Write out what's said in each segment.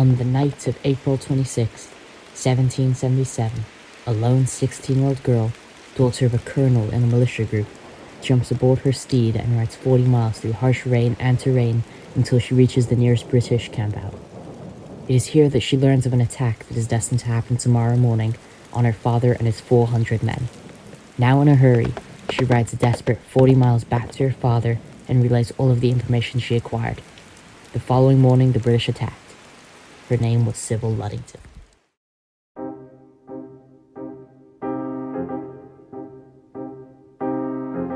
On the night of April 26, 1777, a lone 16-year-old girl, daughter of a colonel in a militia group, jumps aboard her steed and rides 40 miles through harsh rain and terrain until she reaches the nearest British campout. It is here that she learns of an attack that is destined to happen tomorrow morning on her father and his 400 men. Now in a hurry, she rides a desperate 40 miles back to her father and relays all of the information she acquired. The following morning, the British attacked. Her name was Sybil Ludington.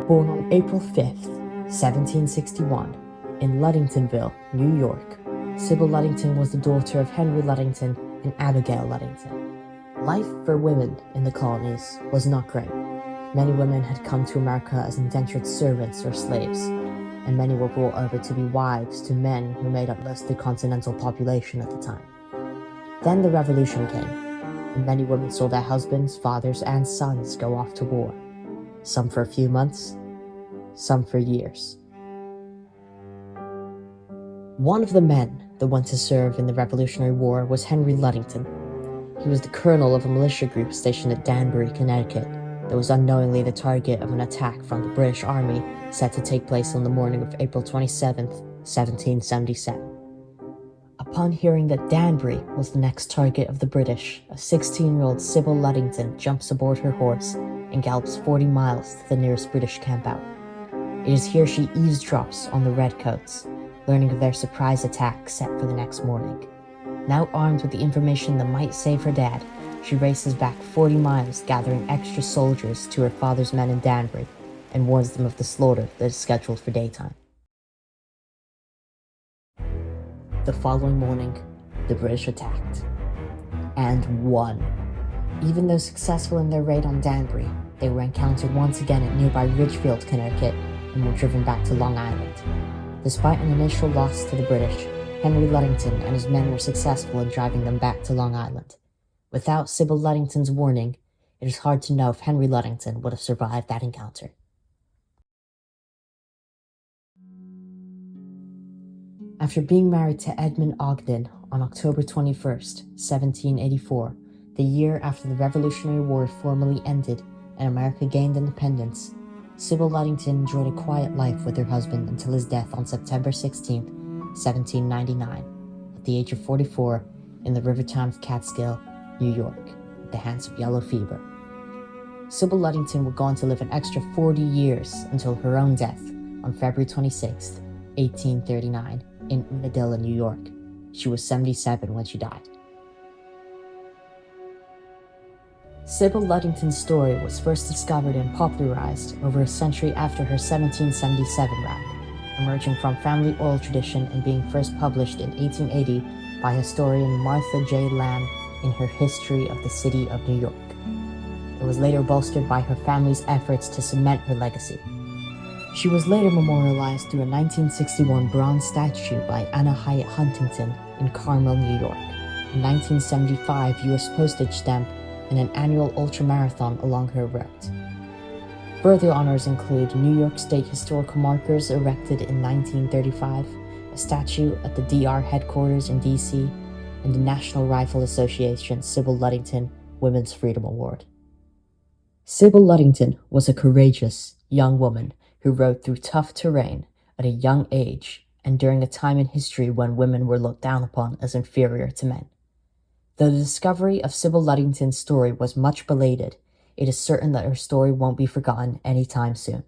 Born on April 5th, 1761, in Ludingtonville, New York, Sybil Ludington was the daughter of Henry Ludington and Abigail Ludington. Life for women in the colonies was not great. Many women had come to America as indentured servants or slaves, and many were brought over to be wives to men who made up most of the continental population at the time. Then the Revolution came, and many women saw their husbands, fathers, and sons go off to war, some for a few months, some for years. One of the men that went to serve in the Revolutionary War was Henry Ludington. He was the colonel of a militia group stationed at Danbury, Connecticut, that was unknowingly the target of an attack from the British Army set to take place on the morning of April 27, 1777. Upon hearing that Danbury was the next target of the British, a 16-year-old Sybil Ludington jumps aboard her horse and gallops 40 miles to the nearest British campout. It is here she eavesdrops on the Redcoats, learning of their surprise attack set for the next morning. Now armed with the information that might save her dad, she races back 40 miles, gathering extra soldiers to her father's men in Danbury, and warns them of the slaughter that is scheduled for daytime. The following morning, the British attacked, and won. Even though successful in their raid on Danbury, they were encountered once again at nearby Ridgefield, Connecticut, and were driven back to Long Island. Despite an initial loss to the British, Henry Ludington and his men were successful in driving them back to Long Island. Without Sybil Ludington's warning, it is hard to know if Henry Ludington would have survived that encounter. After being married to Edmund Ogden on October 21st, 1784, the year after the Revolutionary War formally ended and America gained independence, Sybil Ludington enjoyed a quiet life with her husband until his death on September 16, 1799, at the age of 44, in the river town of Catskill, New York, at the hands of yellow fever. Sybil Ludington would go on to live an extra 40 years until her own death on February 26, 1839, in Unadilla, New York. She was 77 when she died. Sybil Ludington's story was first discovered and popularized over a century after her 1777 wreck, emerging from family oral tradition and being first published in 1880 by historian Martha J. Lamb in her History of the City of New York. It was later bolstered by her family's efforts to cement her legacy. She was later memorialized through a 1961 bronze statue by Anna Hyatt Huntington in Carmel, New York, a 1975 U.S. postage stamp, and an annual ultramarathon along her route. Further honors include New York State historical markers erected in 1935, a statue at the DR headquarters in D.C., and the National Rifle Association Sybil Ludington Women's Freedom Award. Sybil Ludington was a courageous young woman who rode through tough terrain at a young age and during a time in history when women were looked down upon as inferior to men. Though the discovery of Sybil Ludington's story was much belated, it is certain that her story won't be forgotten anytime soon.